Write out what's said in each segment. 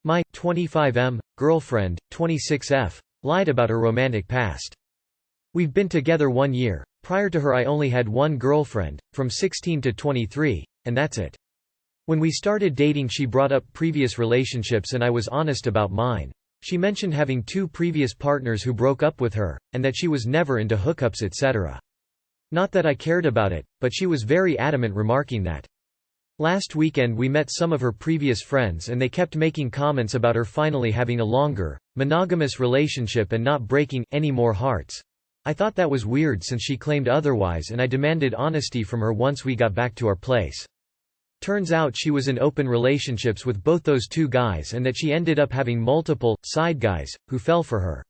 My 25M girlfriend, 26F, lied about her romantic past. We've been together 1 year. Prior to her I only had one girlfriend, from 16 to 23, and that's it. When we started dating she brought up previous relationships and I was honest about mine. She mentioned having 2 previous partners who broke up with her, and that she was never into hookups etc. Not that I cared about it, but she was very adamant remarking that. Last weekend we met some of her previous friends and they kept making comments about her finally having a longer, monogamous relationship and not breaking any more hearts. I thought that was weird since she claimed otherwise and I demanded honesty from her once we got back to our place. Turns out she was in open relationships with both those 2 guys and that she ended up having multiple side guys who fell for her.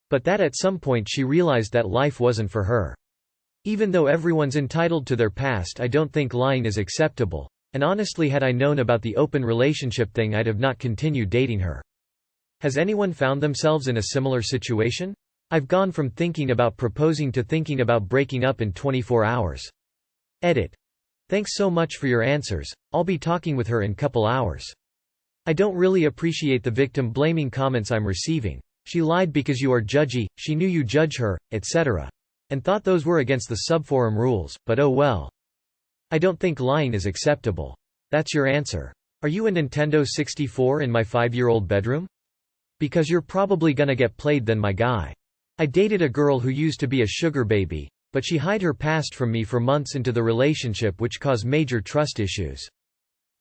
But that at some point she realized that life wasn't for her. Even though everyone's entitled to their past, I don't think lying is acceptable. And honestly, had I known about the open relationship thing I'd have not continued dating her. Has anyone found themselves in a similar situation? I've gone from thinking about proposing to thinking about breaking up in 24 hours. Edit. Thanks so much for your answers, I'll be talking with her in couple hours. I don't really appreciate the victim blaming comments I'm receiving. She lied because you are judgy, she knew you judge her, etc. And thought those were against the subforum rules, but oh well. I don't think lying is acceptable. That's your answer. Are you a Nintendo 64 in my 5-year-old bedroom? Because you're probably gonna get played then my guy. I dated a girl who used to be a sugar baby, but she hid her past from me for months into the relationship which caused major trust issues.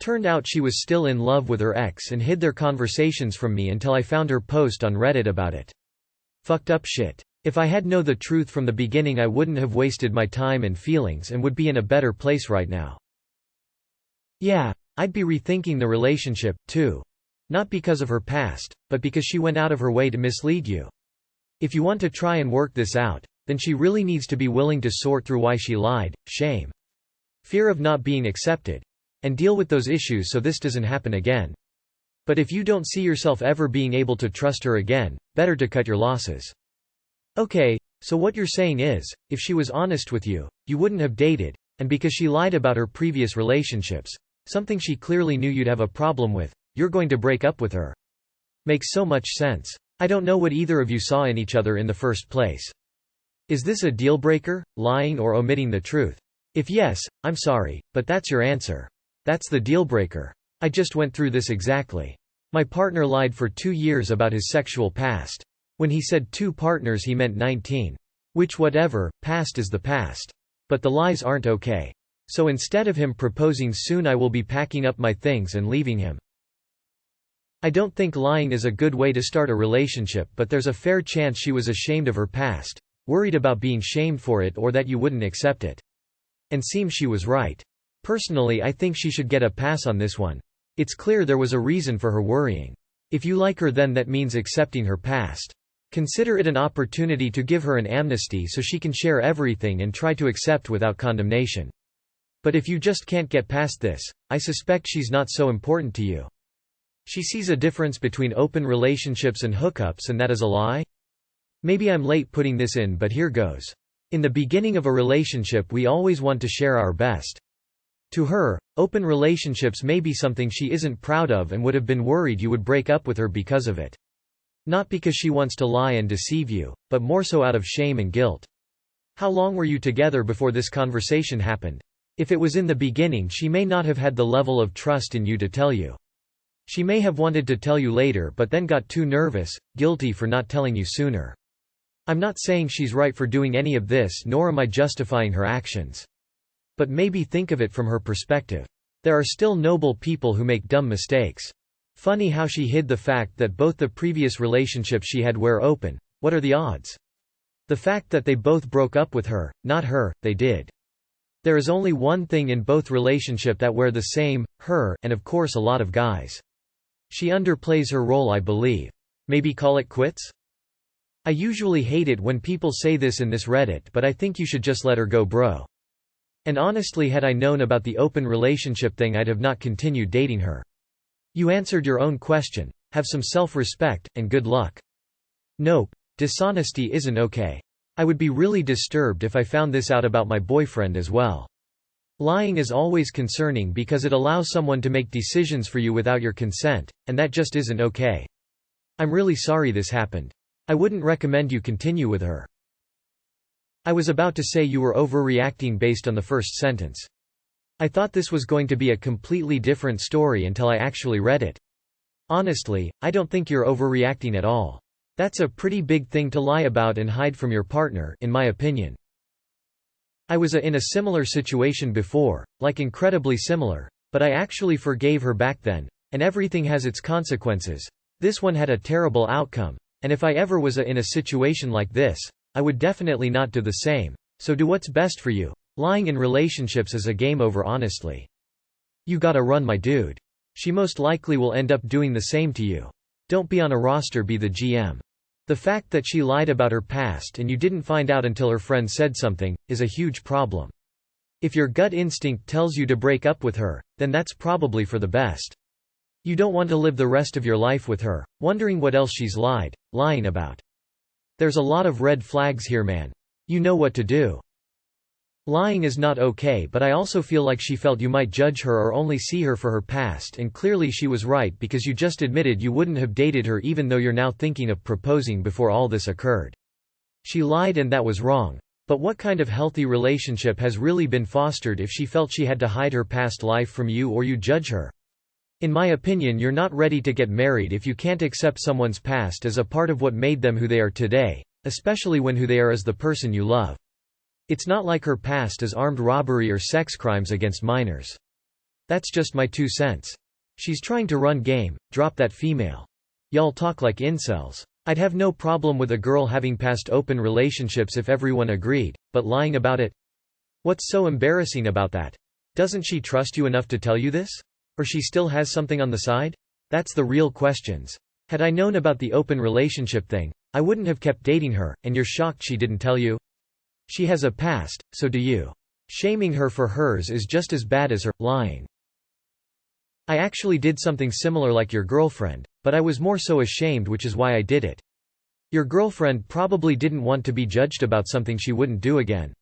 Turned out she was still in love with her ex and hid their conversations from me until I found her post on Reddit about it. Fucked up shit. If I had known the truth from the beginning I wouldn't have wasted my time and feelings and would be in a better place right now. Yeah, I'd be rethinking the relationship, too. Not because of her past, but because she went out of her way to mislead you. If you want to try and work this out, then she really needs to be willing to sort through why she lied, shame, fear of not being accepted, and deal with those issues so this doesn't happen again. But if you don't see yourself ever being able to trust her again, better to cut your losses. Okay, so what you're saying is, if she was honest with you, you wouldn't have dated, and because she lied about her previous relationships, something she clearly knew you'd have a problem with, you're going to break up with her. Makes so much sense. I don't know what either of you saw in each other in the first place. Is this a deal breaker, lying or omitting the truth? If yes, I'm sorry, but that's your answer. That's the deal breaker. I just went through this exactly. My partner lied for 2 years about his sexual past. When he said 2 partners he meant 19. Which whatever, past is the past. But the lies aren't okay. So instead of him proposing soon I will be packing up my things and leaving him. I don't think lying is a good way to start a relationship, but there's a fair chance she was ashamed of her past, worried about being shamed for it or that you wouldn't accept it. And seems she was right. Personally I think she should get a pass on this one. It's clear there was a reason for her worrying. If you like her then that means accepting her past. Consider it an opportunity to give her an amnesty so she can share everything and try to accept without condemnation. But if you just can't get past this, I suspect she's not so important to you. She sees a difference between open relationships and hookups and that is a lie? Maybe I'm late putting this in but here goes. In the beginning of a relationship we always want to share our best. To her, open relationships may be something she isn't proud of and would have been worried you would break up with her because of it. Not because she wants to lie and deceive you, but more so out of shame and guilt. How long were you together before this conversation happened? If it was in the beginning she may not have had the level of trust in you to tell you. She may have wanted to tell you later but then got too nervous, guilty for not telling you sooner. I'm not saying she's right for doing any of this nor am I justifying her actions. But maybe think of it from her perspective. There are still noble people who make dumb mistakes. Funny how she hid the fact that both the previous relationships she had were open. What are the odds? The fact that they both broke up with her, not her, they did. There is only one thing in both relationship that were the same, her, and of course a lot of guys. She underplays her role I believe. Maybe call it quits? I usually hate it when people say this in this Reddit but I think you should just let her go bro. And honestly had I known about the open relationship thing I'd have not continued dating her. You answered your own question, have some self-respect, and good luck. Nope, dishonesty isn't okay. I would be really disturbed if I found this out about my boyfriend as well. Lying is always concerning because it allows someone to make decisions for you without your consent, and that just isn't okay. I'm really sorry this happened. I wouldn't recommend you continue with her. I was about to say you were overreacting based on the first sentence. I thought this was going to be a completely different story until I actually read it. Honestly, I don't think you're overreacting at all. That's a pretty big thing to lie about and hide from your partner, in my opinion. I was in a similar situation before, like incredibly similar, but I actually forgave her back then, and everything has its consequences. This one had a terrible outcome, and if I ever was in a situation like this, I would definitely not do the same. So do what's best for you. Lying in relationships is a game over, honestly. You gotta run, my dude. She most likely will end up doing the same to you. Don't be on a roster, be the GM. The fact that she lied about her past and you didn't find out until her friend said something, is a huge problem. If your gut instinct tells you to break up with her, then that's probably for the best. You don't want to live the rest of your life with her, wondering what else she's lying about. There's a lot of red flags here, man. You know what to do. Lying is not okay, but I also feel like she felt you might judge her or only see her for her past, and clearly she was right because you just admitted you wouldn't have dated her even though you're now thinking of proposing before all this occurred. She lied and that was wrong. But what kind of healthy relationship has really been fostered if she felt she had to hide her past life from you or you judge her? In my opinion, you're not ready to get married if you can't accept someone's past as a part of what made them who they are today, especially when who they are is the person you love. It's not like her past is armed robbery or sex crimes against minors. That's just my 2 cents. She's trying to run game, drop that female. Y'all talk like incels. I'd have no problem with a girl having past open relationships if everyone agreed, but lying about it? What's so embarrassing about that? Doesn't she trust you enough to tell you this? Or she still has something on the side? That's the real questions. Had I known about the open relationship thing, I wouldn't have kept dating her, and you're shocked she didn't tell you? She has a past, so do you. Shaming her for hers is just as bad as her lying. I actually did something similar like your girlfriend, but I was more so ashamed, which is why I did it. Your girlfriend probably didn't want to be judged about something she wouldn't do again.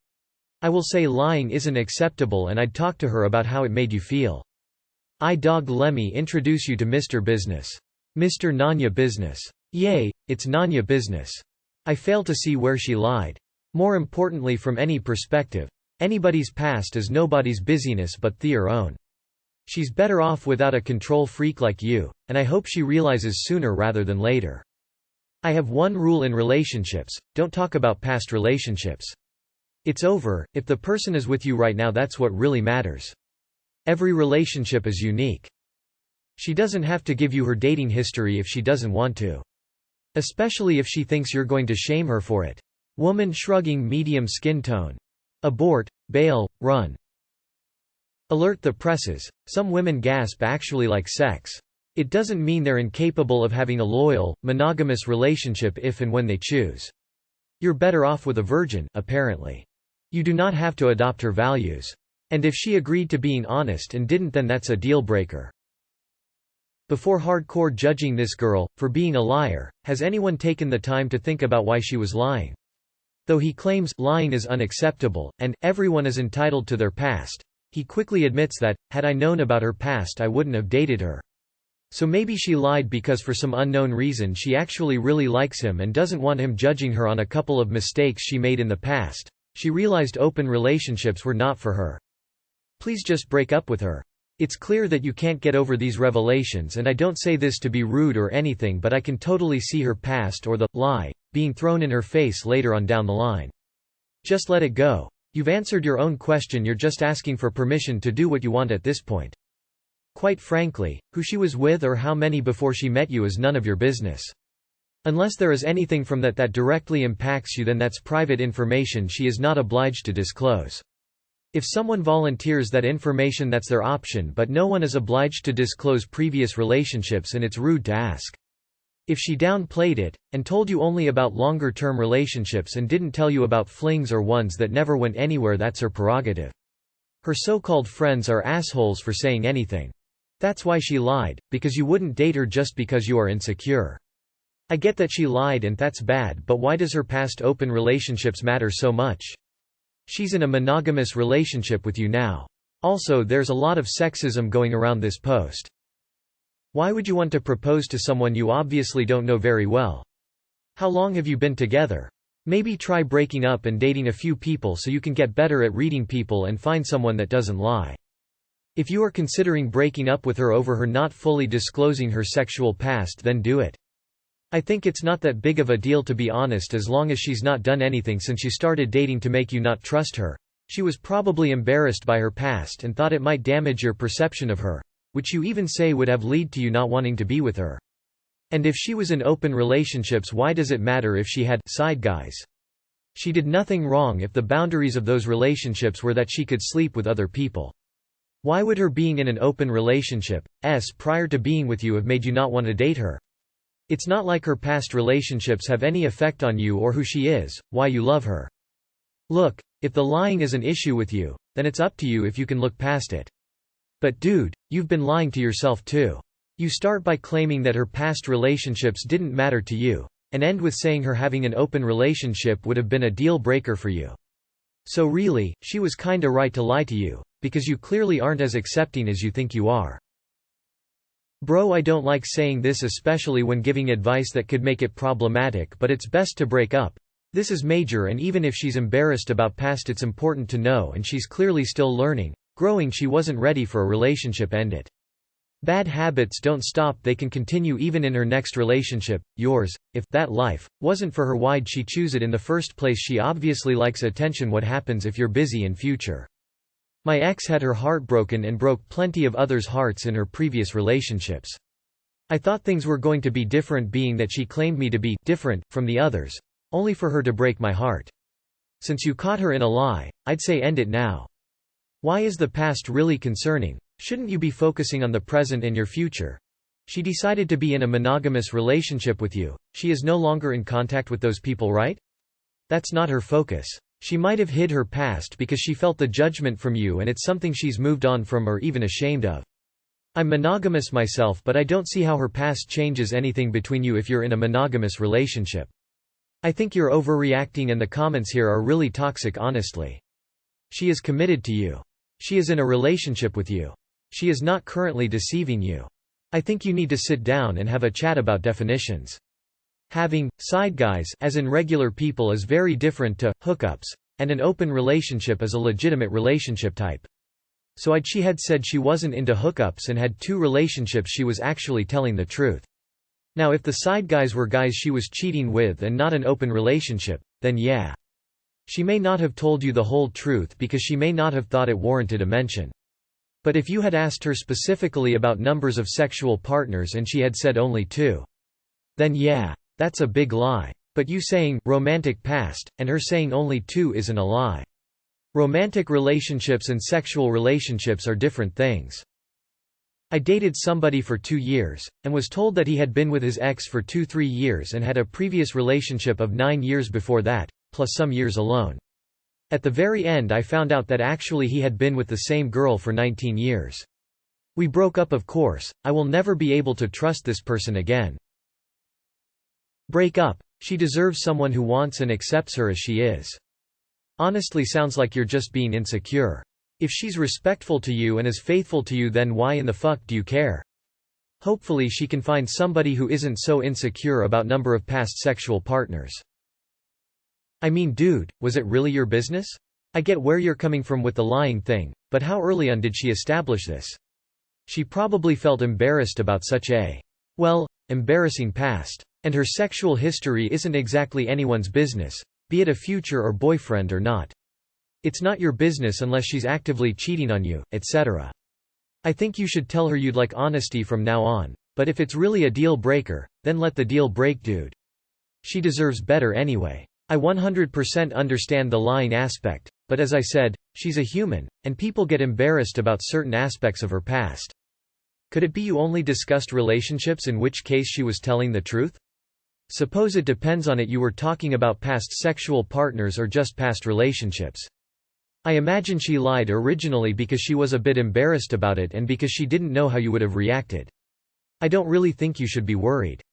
I will say lying isn't acceptable, and I'd talk to her about how it made you feel. Let me introduce you to Mr. Business. Mr. Nanya Business. Yay, it's Nanya Business. I fail to see where she lied. More importantly, from any perspective, anybody's past is nobody's business but their own. She's better off without a control freak like you, and I hope she realizes sooner rather than later. I have one rule in relationships: don't talk about past relationships. It's over. If the person is with you right now, that's what really matters. Every relationship is unique. She doesn't have to give you her dating history if she doesn't want to. Especially if she thinks you're going to shame her for it. Woman shrugging, medium skin tone. Abort, bail, run. Alert the presses. Some women gasp actually like sex. It doesn't mean they're incapable of having a loyal, monogamous relationship if and when they choose. You're better off with a virgin, apparently. You do not have to adopt her values. And if she agreed to being honest and didn't, then that's a deal breaker. Before hardcore judging this girl for being a liar, has anyone taken the time to think about why she was lying? Though he claims lying is unacceptable, and everyone is entitled to their past, he quickly admits that, had I known about her past, I wouldn't have dated her. So maybe she lied because for some unknown reason she actually really likes him and doesn't want him judging her on a couple of mistakes she made in the past. She realized open relationships were not for her. Please just break up with her. It's clear that you can't get over these revelations, and I don't say this to be rude or anything, but I can totally see her past or the lie being thrown in her face later on down the line. Just let it go. You've answered your own question, you're just asking for permission to do what you want at this point. Quite frankly, who she was with or how many before she met you is none of your business. Unless there is anything from that directly impacts you, then that's private information she is not obliged to disclose. If someone volunteers that information, that's their option, but no one is obliged to disclose previous relationships, and it's rude to ask. If she downplayed it, and told you only about longer-term relationships and didn't tell you about flings or ones that never went anywhere, that's her prerogative. Her so-called friends are assholes for saying anything. That's why she lied, because you wouldn't date her just because you are insecure. I get that she lied and that's bad, but why does her past open relationships matter so much? She's in a monogamous relationship with you now. Also, there's a lot of sexism going around this post. Why would you want to propose to someone you obviously don't know very well? How long have you been together? Maybe try breaking up and dating a few people so you can get better at reading people and find someone that doesn't lie. If you are considering breaking up with her over her not fully disclosing her sexual past, then do it. I think it's not that big of a deal, to be honest, as long as she's not done anything since you started dating to make you not trust her. She was probably embarrassed by her past and thought it might damage your perception of her, which you even say would have led to you not wanting to be with her. And if she was in open relationships, why does it matter if she had side guys? She did nothing wrong if the boundaries of those relationships were that she could sleep with other people. Why would her being in an open relationship, prior to being with you, have made you not want to date her? It's not like her past relationships have any effect on you or who she is, why you love her. Look, if the lying is an issue with you, then it's up to you if you can look past it. But dude, you've been lying to yourself too. You start by claiming that her past relationships didn't matter to you, and end with saying her having an open relationship would have been a deal breaker for you. So really, she was kinda right to lie to you, because you clearly aren't as accepting as you think you are. Bro, I don't like saying this, especially when giving advice that could make it problematic, but it's best to break up. This is major, and even if she's embarrassed about past, it's important to know, and she's clearly still learning, growing. She wasn't ready for a relationship, end it. Bad habits don't stop, they can continue even in her next relationship, yours. If that life wasn't for her, why'd she choose it in the first place? She obviously likes attention. What happens if you're busy in future? My ex had her heart broken and broke plenty of others' hearts in her previous relationships. I thought things were going to be different, being that she claimed me to be different from the others, only for her to break my heart. Since you caught her in a lie, I'd say end it now. Why is the past really concerning? Shouldn't you be focusing on the present and your future? She decided to be in a monogamous relationship with you. She is no longer in contact with those people, right? That's not her focus. She might have hid her past because she felt the judgment from you, and it's something she's moved on from or even ashamed of. I'm monogamous myself, but I don't see how her past changes anything between you if you're in a monogamous relationship. I think you're overreacting, and the comments here are really toxic, honestly. She is committed to you. She is in a relationship with you. She is not currently deceiving you. I think you need to sit down and have a chat about definitions. Having side guys, as in regular people, is very different to hookups, and an open relationship is a legitimate relationship type. So she had said she wasn't into hookups and had 2 relationships, she was actually telling the truth. Now if the side guys were guys she was cheating with and not an open relationship, then yeah. She may not have told you the whole truth because she may not have thought it warranted a mention. But if you had asked her specifically about numbers of sexual partners and she had said only 2, then yeah. That's a big lie. But you saying romantic past, and her saying only 2 isn't a lie. Romantic relationships and sexual relationships are different things. I dated somebody for 2 years, and was told that he had been with his ex for 2-3 years and had a previous relationship of 9 years before that, plus some years alone. At the very end I found out that actually he had been with the same girl for 19 years. We broke up, of course. I will never be able to trust this person again. Break up. She deserves someone who wants and accepts her as she is. Honestly, sounds like you're just being insecure. If she's respectful to you and is faithful to you, then why in the fuck do you care? Hopefully she can find somebody who isn't so insecure about number of past sexual partners. I mean, dude, was it really your business? I get where you're coming from with the lying thing, but how early on did she establish this? She probably felt embarrassed about such a, embarrassing past. And her sexual history isn't exactly anyone's business, be it a future or boyfriend or not. It's not your business unless she's actively cheating on you, etc. I think you should tell her you'd like honesty from now on, but if it's really a deal breaker, then let the deal break, dude. She deserves better anyway. I 100% understand the lying aspect, but as I said, she's a human, and people get embarrassed about certain aspects of her past. Could it be you only discussed relationships, in which case she was telling the truth? Suppose it depends on it, you were talking about past sexual partners or just past relationships. I imagine she lied originally because she was a bit embarrassed about it and because she didn't know how you would have reacted. I don't really think you should be worried.